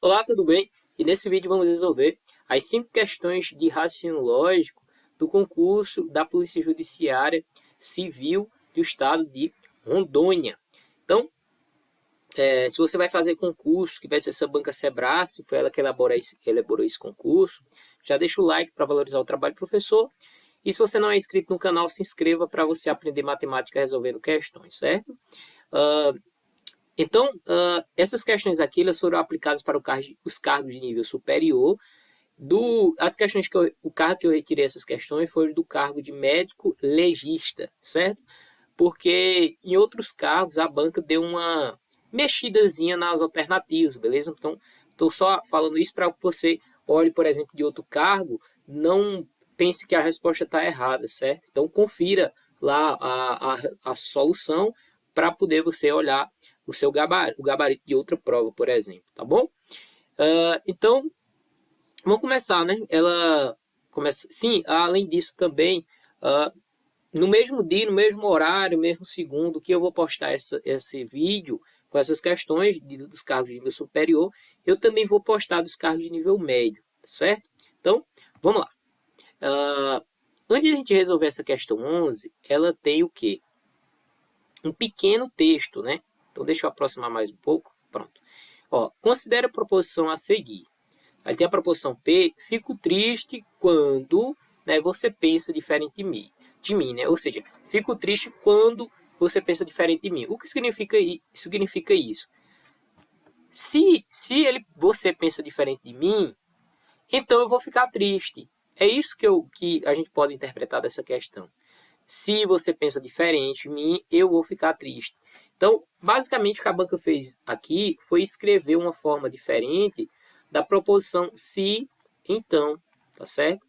Olá, tudo bem? E nesse vídeo vamos resolver as 5 questões de raciocínio lógico do concurso da Polícia Judiciária Civil do Estado de Rondônia. Então, se você vai fazer concurso, que vai ser essa banca Sebrasp, foi ela que elaborou esse concurso, já deixa o like para valorizar o trabalho do professor. E se você não é inscrito no canal, se inscreva para você aprender matemática resolvendo questões, certo? Então, essas questões aqui elas foram aplicadas para os cargos de nível superior. As questões o cargo que eu retirei essas questões foi do cargo de médico legista, certo? Porque em outros cargos a banca deu uma mexidazinha nas alternativas, beleza? Então, estou só falando isso para que você olhe, por exemplo, de outro cargo, não pense que a resposta está errada, certo? Então, confira lá a solução para poder você olhar o gabarito de outra prova, por exemplo, tá bom? Então, vamos começar, né? Ela começa. Sim, além disso também, no mesmo dia, no mesmo horário, no mesmo segundo que eu vou postar esse vídeo com essas questões dos cargos de nível superior, eu também vou postar dos cargos de nível médio, certo? Então, vamos lá. Antes de a gente resolver essa questão 11, ela tem o quê? Um pequeno texto, né? Então, deixa eu aproximar mais um pouco. Pronto. Considere a proposição a seguir. Aí tem a proposição P. Fico triste quando, né, você pensa diferente de mim, né? Ou seja, fico triste quando você pensa diferente de mim. O que significa isso? Se você pensa diferente de mim, então eu vou ficar triste. É isso que a gente pode interpretar dessa questão. Se você pensa diferente de mim, eu vou ficar triste. Então, basicamente, o que a banca fez aqui foi escrever uma forma diferente da proposição se, então, tá certo?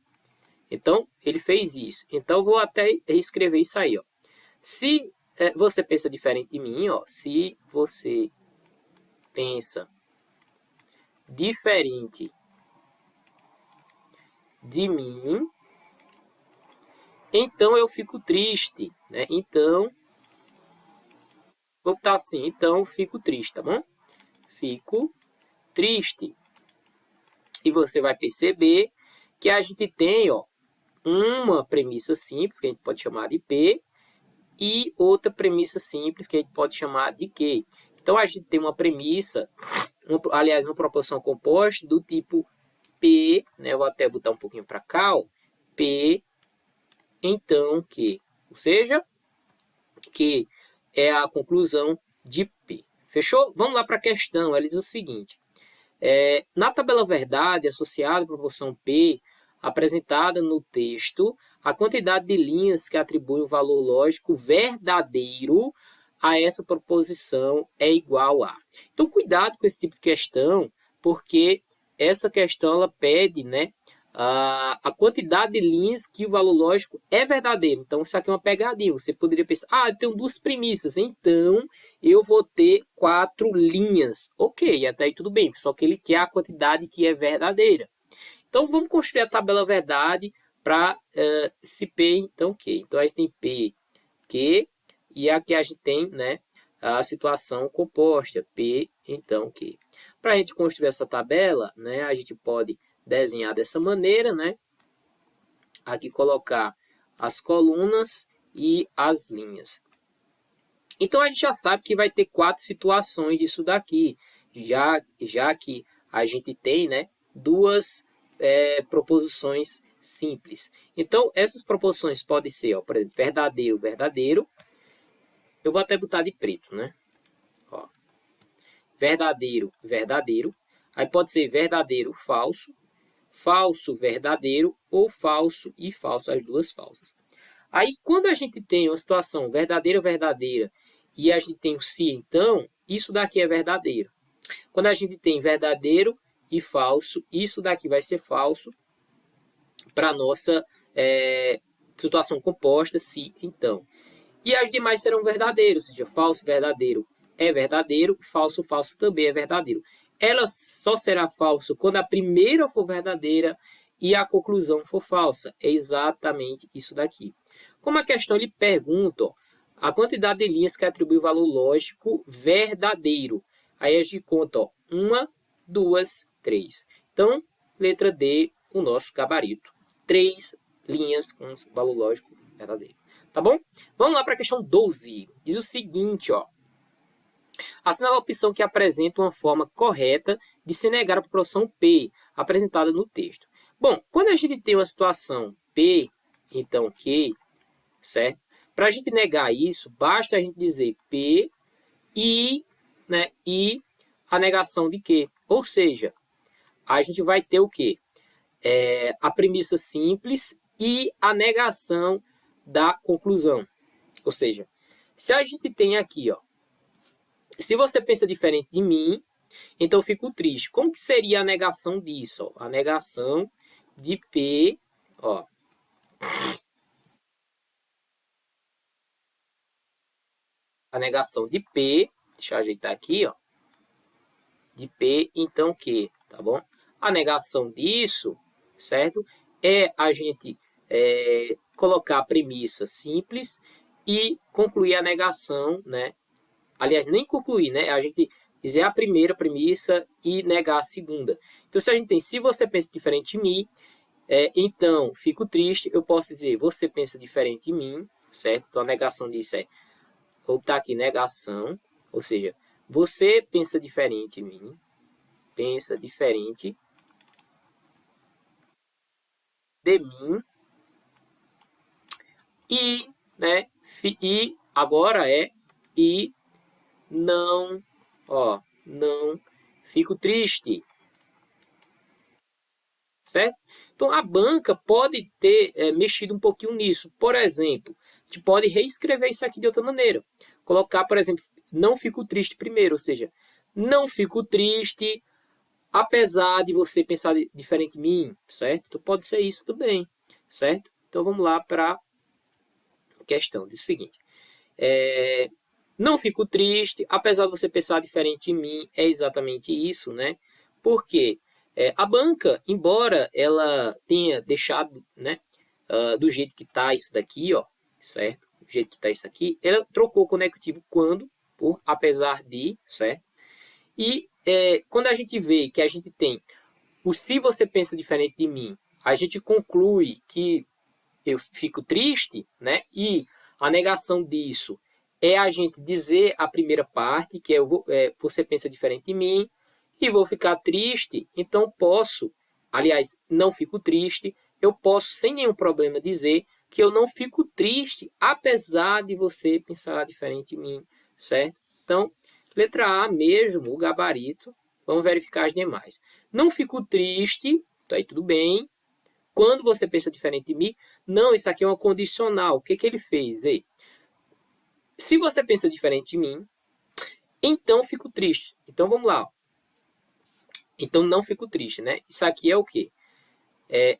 Então, ele fez isso. Então, eu vou até escrever isso aí, ó. Se você pensa diferente de mim, ó, se você pensa diferente de mim, então eu fico triste, né? Então, vou botar assim, então fico triste, tá bom? Fico triste. E você vai perceber que a gente tem, ó, uma premissa simples, que a gente pode chamar de P, e outra premissa simples, que a gente pode chamar de Q. Então, a gente tem uma premissa, aliás, uma proporção composta do tipo P, né? Eu vou até botar um pouquinho para cá, ó, P, então Q. Ou seja, Q é a conclusão de P. Fechou? Vamos lá para a questão. Ela diz o seguinte. Na tabela verdade associada à proporção P, apresentada no texto, a quantidade de linhas que atribuem o valor lógico verdadeiro a essa proposição é igual a. Então, cuidado com esse tipo de questão, porque essa questão ela pede, né, a quantidade de linhas que o valor lógico é verdadeiro. Então, isso aqui é uma pegadinha. Você poderia pensar, eu tenho duas premissas, então eu vou ter 4 linhas. Ok, até aí tudo bem, só que ele quer a quantidade que é verdadeira. Então, vamos construir a tabela verdade para se P, então Q. Então, a gente tem P, Q, e aqui a gente tem, né, a situação composta, P, então Q. Para a gente construir essa tabela, né, a gente pode desenhar dessa maneira, né? Aqui colocar as colunas e as linhas. Então a gente já sabe que vai ter 4 situações disso daqui, já que a gente tem, né, duas proposições simples. Então essas proposições podem ser, ó, por exemplo, verdadeiro, verdadeiro. Eu vou até botar de preto, né? Ó, verdadeiro, verdadeiro. Aí pode ser verdadeiro, falso, falso, verdadeiro ou falso e falso, as duas falsas. Aí, quando a gente tem uma situação verdadeira, verdadeira, e a gente tem o se então, isso daqui é verdadeiro. Quando a gente tem verdadeiro e falso, isso daqui vai ser falso para a nossa situação composta, se então. E as demais serão verdadeiros, ou seja, falso, verdadeiro é verdadeiro, falso, falso também é verdadeiro. Ela só será falso quando a primeira for verdadeira e a conclusão for falsa. É exatamente isso daqui. Como a questão lhe pergunta, ó, a quantidade de linhas que atribui o valor lógico verdadeiro. Aí a gente conta, ó, 1, 2, 3. Então, letra D, o nosso gabarito. 3 linhas com valor lógico verdadeiro. Tá bom? Vamos lá para a questão 12. Diz o seguinte, ó. Assinala a opção que apresenta uma forma correta de se negar a proporção P apresentada no texto. Bom, quando a gente tem uma situação P, então Q, certo? Para a gente negar isso, basta a gente dizer P e, né, e a negação de Q. Ou seja, a gente vai ter o quê? A premissa simples e a negação da conclusão. Ou seja, se a gente tem aqui, ó, se você pensa diferente de mim, então eu fico triste. Como que seria a negação disso? Ó? A negação de P, ó. A negação de P, deixa eu ajeitar aqui, ó. De P, então Q, tá bom? A negação disso, certo? É a gente colocar a premissa simples e concluir a negação, né? Aliás, nem concluir, né? A gente dizer a primeira premissa e negar a segunda. Então, se a gente tem, se você pensa diferente de mim, então, fico triste, eu posso dizer, você pensa diferente de mim, certo? Então, a negação disso vou botar aqui, negação, ou seja, você pensa diferente de mim, pensa diferente de mim, e, né, e agora e não, ó, não fico triste, certo? Então, a banca pode ter mexido um pouquinho nisso. Por exemplo, a gente pode reescrever isso aqui de outra maneira. Colocar, por exemplo, não fico triste primeiro, ou seja, não fico triste apesar de você pensar diferente de mim, certo? Então, pode ser isso também, certo? Então, vamos lá para a questão. Diz o seguinte. Não fico triste, apesar de você pensar diferente de mim, é exatamente isso, né? Porque a banca, embora ela tenha deixado, né, do jeito que está isso daqui, ó, certo? Do jeito que está isso aqui, ela trocou o conectivo quando por apesar de, certo? E quando a gente vê que a gente tem o se você pensa diferente de mim, a gente conclui que eu fico triste, né? E a negação disso é a gente dizer a primeira parte, que você pensa diferente de mim, e vou ficar triste, então posso, aliás, não fico triste, eu posso sem nenhum problema dizer que eu não fico triste, apesar de você pensar diferente de mim, certo? Então, letra A mesmo, o gabarito, vamos verificar as demais. Não fico triste, tá aí tudo bem. Quando você pensa diferente de mim, não, isso aqui é uma condicional. O que ele fez? Ei, se você pensa diferente de mim, então fico triste. Então vamos lá. Ó. Então não fico triste, né? Isso aqui é o quê?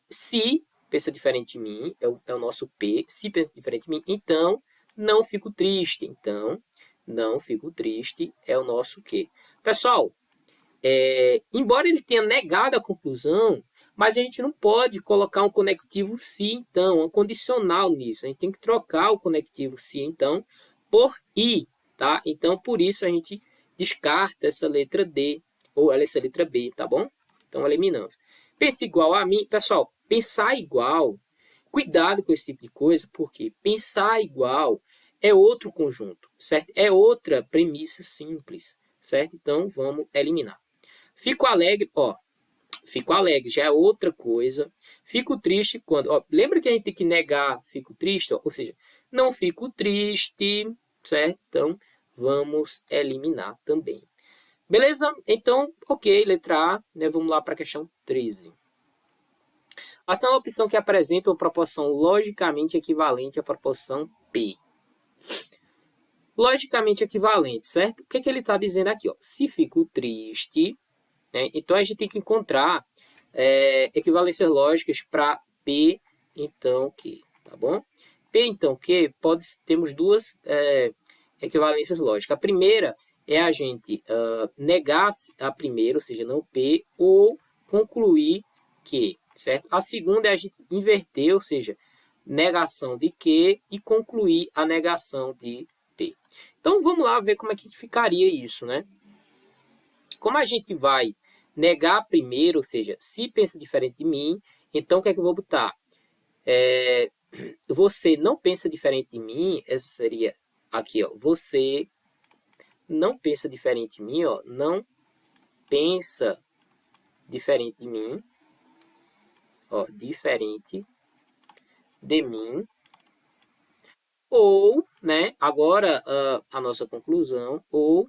Se pensa diferente de mim, é o nosso P. Se pensa diferente de mim, então não fico triste. Então não fico triste é o nosso quê? Pessoal, embora ele tenha negado a conclusão, mas a gente não pode colocar um conectivo se, então, um condicional nisso. A gente tem que trocar o conectivo se, então, por i, tá? Então, por isso a gente descarta essa letra D, ou essa letra B, tá bom? Então, eliminamos. Pensa igual a mim. Pessoal, pensar igual, cuidado com esse tipo de coisa, porque pensar igual é outro conjunto, certo? É outra premissa simples, certo? Então, vamos eliminar. Fico alegre, ó. Fico alegre, já é outra coisa. Fico triste quando... Ó, lembra que a gente tem que negar fico triste? Ó, ou seja, não fico triste, certo? Então, vamos eliminar também. Beleza? Então, ok, letra A. Né? Vamos lá para a questão 13. Assinala a opção que apresenta uma proporção logicamente equivalente à proporção P. Logicamente equivalente, certo? O que ele está dizendo aqui? Ó? Se fico triste... Então, a gente tem que encontrar equivalências lógicas para P, então, Q, tá bom? P, então, Q, temos duas equivalências lógicas. A primeira é a gente negar a primeira, ou seja, não P, ou concluir Q, certo? A segunda é a gente inverter, ou seja, negação de Q e concluir a negação de P. Então, vamos lá ver como é que ficaria isso, né? Como a gente vai negar primeiro, ou seja, se pensa diferente de mim, então o que é que eu vou botar? Você não pensa diferente de mim, essa seria aqui, ó, você não pensa diferente de mim, ó, não pensa diferente de mim, ó, diferente de mim, ou, né, agora a nossa conclusão, ou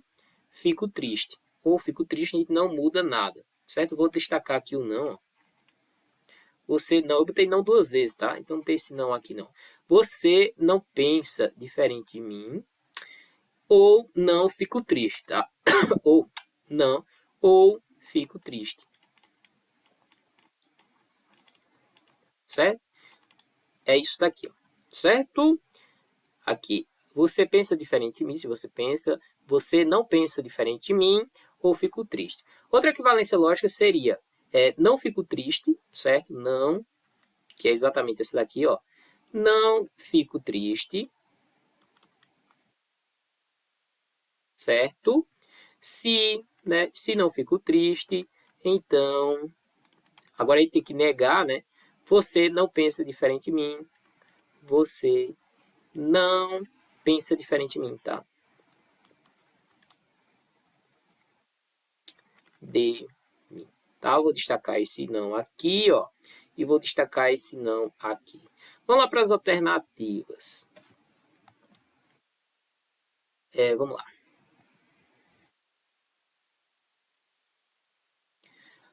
fico triste. Ou fico triste, a gente não muda nada, certo? Vou destacar aqui o não, ó. Você não, eu botei não duas vezes, tá? Então não tem esse não aqui não. Você não pensa diferente de mim, ou não fico triste, tá? Ou não, ou fico triste. Certo? É isso daqui, ó. Certo? Aqui. Você pensa diferente de mim, se você pensa, você não pensa diferente de mim, ou fico triste. Outra equivalência lógica seria não fico triste, certo? Não, que é exatamente esse daqui, ó. Não fico triste, certo? Se, né, se não fico triste, então, agora a gente tem que negar, né? Você não pensa diferente de mim, você não pensa diferente de mim, tá? De mim, tá? Eu vou destacar esse não aqui, ó, e vou destacar esse não aqui. Vamos lá para as alternativas. Vamos lá.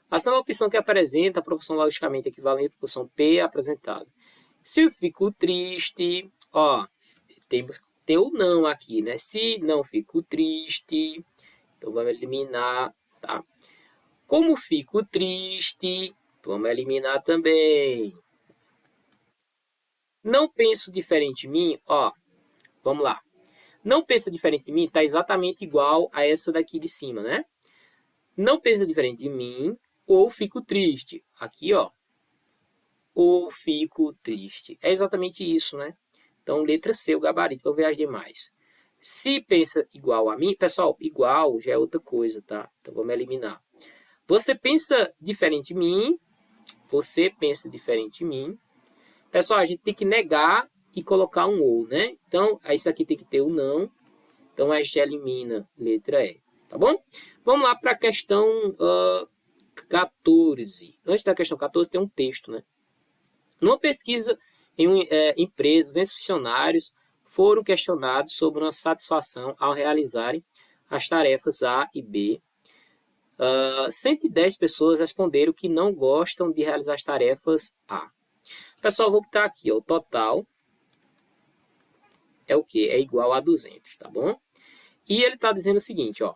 Ação da opção que apresenta a proporção logicamente equivalente à proporção P apresentada. Se eu fico triste, ó, tem o não aqui, né? Se não fico triste, então vamos eliminar, tá? Como fico triste, vamos eliminar também. Não penso diferente de mim, ó, vamos lá. Não pensa diferente de mim, está exatamente igual a essa daqui de cima, né? Não pensa diferente de mim, ou fico triste. Aqui, ó, ou fico triste. É exatamente isso, né? Então, letra C, o gabarito, vou ver as demais. Se pensa igual a mim, pessoal, igual já é outra coisa, tá? Então, vamos eliminar. Você pensa diferente de mim, você pensa diferente de mim. Pessoal, a gente tem que negar e colocar um ou, né? Então, isso aqui tem que ter o não. Então, a gente elimina letra E, tá bom? Vamos lá para a questão 14. Antes da questão 14, tem um texto, né? Numa pesquisa em empresas, os funcionários foram questionados sobre uma satisfação ao realizarem as tarefas A e B. 110 pessoas responderam que não gostam de realizar as tarefas A. Pessoal, vou botar aqui, ó, o total é o quê? É igual a 200, tá bom? E ele está dizendo o seguinte, ó,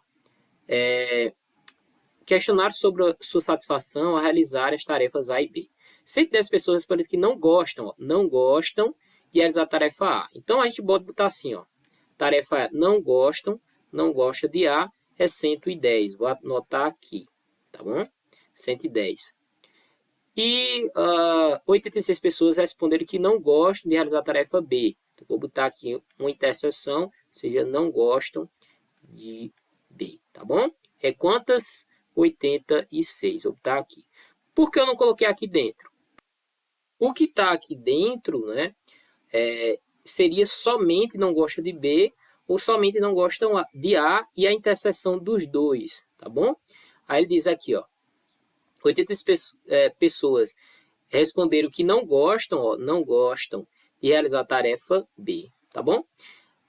questionário sobre a sua satisfação a realizar as tarefas A e B. 110 pessoas responderam que não gostam, ó, não gostam de realizar a tarefa A. Então, a gente pode botar assim, ó, tarefa A, não gostam, não gosta de A, é 110. Vou anotar aqui, tá bom? 110. E 86 pessoas responderam que não gostam de realizar a tarefa B. Então, vou botar aqui uma interseção, ou seja, não gostam de B, tá bom? É quantas? 86. Vou botar aqui. Por que eu não coloquei aqui dentro? O que está aqui dentro, né, seria somente não gosta de B ou somente não gostam de A e a interseção dos dois, tá bom? Aí ele diz aqui, ó, 86 pessoas responderam que não gostam, ó, não gostam de realizar a tarefa B, tá bom?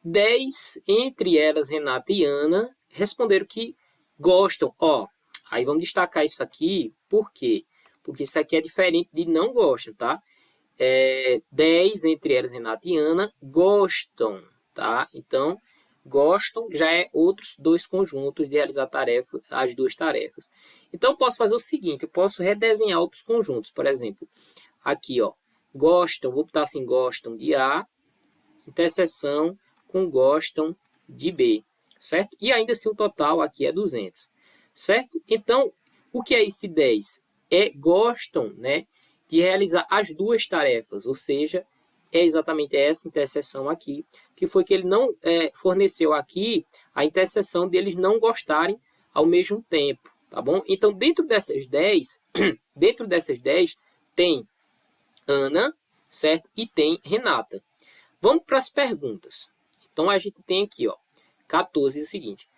10, entre elas, Renata e Ana, responderam que gostam, ó. Aí vamos destacar isso aqui, por quê? Porque isso aqui é diferente de não gostam, tá? 10, entre elas, Renata e Ana, gostam, tá? Então, gostam já é outros dois conjuntos de realizar tarefa, as duas tarefas. Então, eu posso fazer o seguinte, eu posso redesenhar outros conjuntos, por exemplo, aqui, ó, gostam, vou botar assim, gostam de A, interseção com gostam de B, certo? E ainda assim o total aqui é 200, certo? Então, o que é esse 10? Gostam, né, de realizar as duas tarefas, ou seja, é exatamente essa interseção aqui, que foi que ele não forneceu aqui a interseção deles não gostarem ao mesmo tempo, tá bom? Então, dentro dessas 10, tem Ana, certo? E tem Renata. Vamos para as perguntas. Então, a gente tem aqui, ó, 14, o seguinte.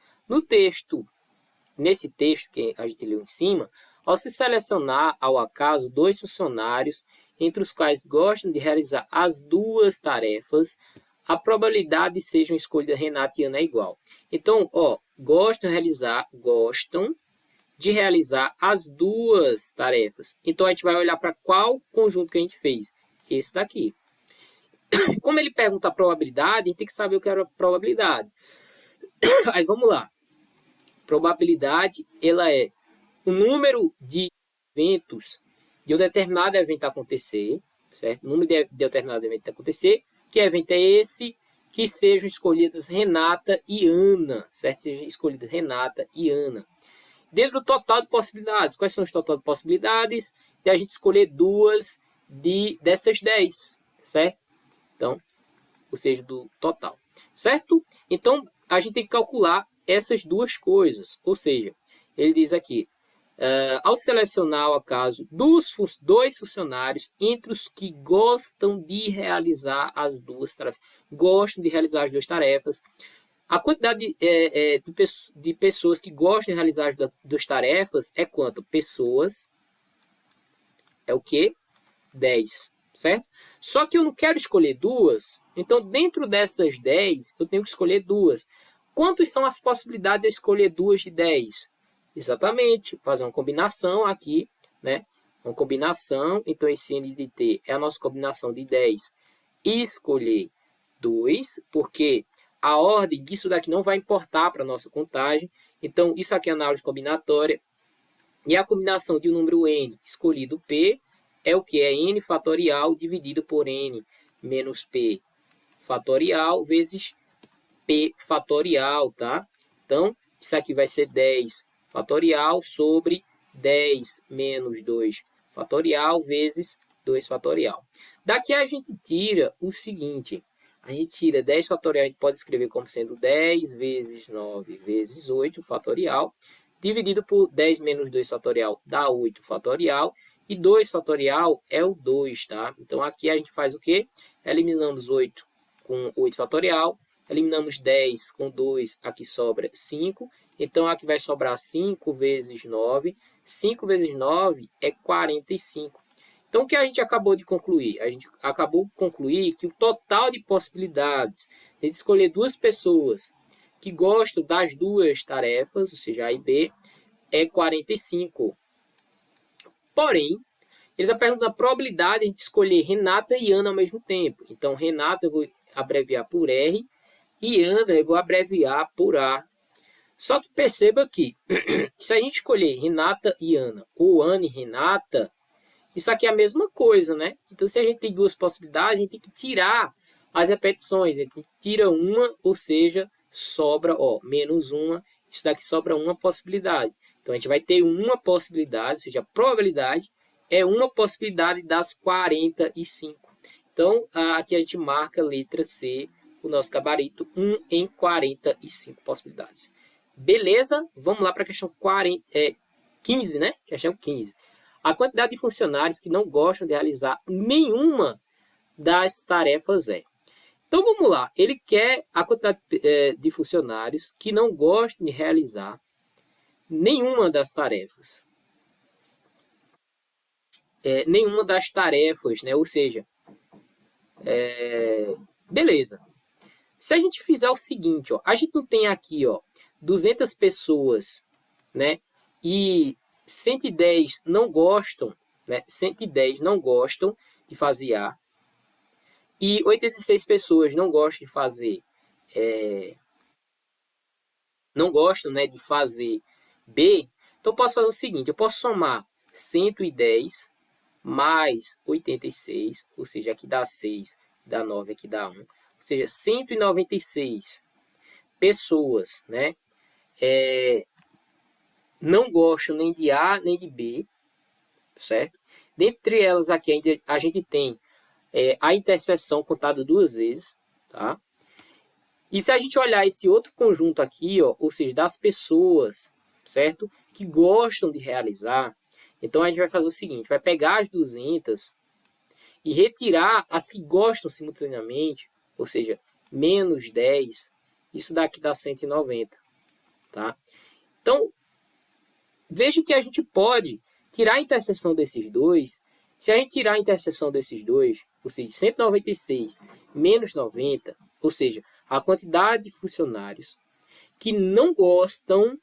Nesse texto que a gente leu em cima, ao se selecionar ao acaso 2 funcionários entre os quais gostam de realizar as duas tarefas, a probabilidade de sejam escolhidas Renata e Ana é igual. Então, ó, gostam de realizar as duas tarefas. Então, a gente vai olhar para qual conjunto que a gente fez? Esse daqui. Como ele pergunta a probabilidade, a gente tem que saber o que era a probabilidade. Aí, vamos lá. Probabilidade, ela é o número de eventos de um determinado evento acontecer, certo? O número de determinado evento acontecer. Que evento é esse? Que sejam escolhidas Renata e Ana, certo? Sejam escolhidas Renata e Ana. Dentro do total de possibilidades, quais são os total de possibilidades? De a gente escolher duas dessas 10, certo? Então, ou seja, do total, certo? Então, a gente tem que calcular essas duas coisas, ou seja, ele diz aqui, ao selecionar o acaso dos 2 funcionários entre os que gostam de realizar as duas tarefas, a quantidade de pessoas que gostam de realizar as duas tarefas é quanto? Pessoas é o quê? 10, certo? Só que eu não quero escolher duas, então dentro dessas 10 eu tenho que escolher duas. Quantas são as possibilidades de eu escolher duas de 10? Exatamente, fazer uma combinação aqui, né? Uma combinação, então esse N de T é a nossa combinação de 10 e escolher 2, porque a ordem disso daqui não vai importar para a nossa contagem. Então, isso aqui é análise combinatória. E a combinação de um número n escolhido P é o que? É n fatorial dividido por n menos p fatorial vezes p fatorial, tá? Então, isso aqui vai ser 10 fatorial sobre 10 menos 2 fatorial vezes 2 fatorial. Daqui a gente tira o seguinte, a gente tira 10 fatorial, a gente pode escrever como sendo 10 vezes 9 vezes 8 fatorial, dividido por 10 menos 2 fatorial dá 8 fatorial, e 2 fatorial é o 2, tá? Então, aqui a gente faz o quê? Eliminamos 8 com 8 fatorial, eliminamos 10 com 2, aqui sobra 5. Então, aqui vai sobrar 5 vezes 9. 5 vezes 9 é 45. Então, o que a gente acabou de concluir? A gente acabou de concluir que o total de possibilidades de escolher duas pessoas que gostam das duas tarefas, ou seja, A e B, é 45. Porém, ele está perguntando a probabilidade de escolher Renata e Ana ao mesmo tempo. Então, Renata eu vou abreviar por R e Ana eu vou abreviar por A. Só que perceba que, se a gente escolher Renata e Ana ou Ana e Renata, isso aqui é a mesma coisa, né? Então, se a gente tem duas possibilidades, a gente tem que tirar as repetições. A gente tira uma, ou seja, sobra, ó, menos uma. Isso daqui sobra uma possibilidade. Então, a gente vai ter uma possibilidade, ou seja, a probabilidade é uma possibilidade das 45. Então, aqui a gente marca a letra C, o nosso gabarito, 1 em 45 possibilidades. Beleza? Vamos lá para a questão 15, né? Questão 15. A quantidade de funcionários que não gostam de realizar nenhuma das tarefas é. Então, vamos lá. Ele quer a quantidade de funcionários que não gostam de realizar nenhuma das tarefas. Nenhuma das tarefas, né? Ou seja, beleza. Se a gente fizer o seguinte, ó, a gente não tem aqui, ó, 200 pessoas, né? E 110 não gostam, né? 110 não gostam de fazer A. E 86 pessoas não gostam de fazer não gostam, né, de fazer B. Então eu posso fazer o seguinte, eu posso somar 110 mais 86, ou seja, aqui dá 6, dá 9, aqui dá 1. Ou seja, 196 pessoas, né, não gostam nem de A nem de B, certo? Dentre elas aqui a gente tem a interseção contada duas vezes, tá? E se a gente olhar esse outro conjunto aqui, ó, ou seja, das pessoas, certo? que gostam de realizar, então a gente vai fazer o seguinte, vai pegar as 200 e retirar as que gostam simultaneamente, ou seja, menos 10, isso daqui dá 190, tá? Então, veja que a gente pode tirar a interseção desses dois. Se a gente tirar a interseção desses dois, ou seja, 196 menos 90, ou seja, a quantidade de funcionários que não gostam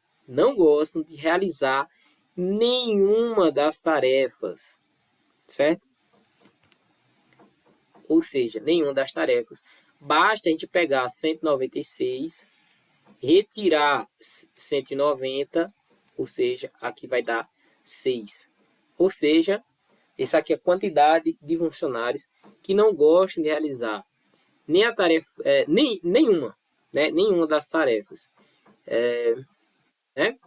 de realizar nenhuma das tarefas, certo? Ou seja, nenhuma das tarefas. Basta a gente pegar 196, retirar 190, ou seja, aqui vai dar 6. Ou seja, essa aqui é a quantidade de funcionários que não gostam de realizar nem a tarefa, nenhuma, né? Nenhuma das tarefas. Né?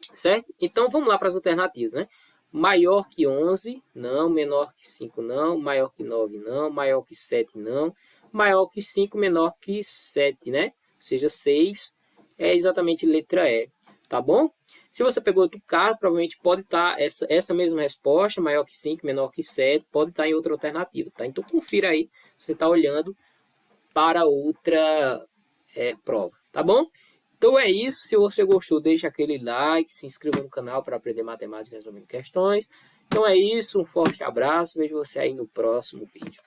Certo? Então, vamos lá para as alternativas, né? Maior que 11, não. Menor que 5, não. Maior que 9, não. Maior que 7, não. Maior que 5, menor que 7, né? Ou seja, 6 é exatamente letra E, tá bom? Se você pegou outro carro, provavelmente pode estar essa mesma resposta, maior que 5, menor que 7, pode estar em outra alternativa, tá? Então, confira aí, se você está olhando para outra prova, tá bom? Então é isso, se você gostou, deixa aquele like, se inscreva no canal para aprender matemática resolvendo questões. Então é isso, um forte abraço, vejo você aí no próximo vídeo.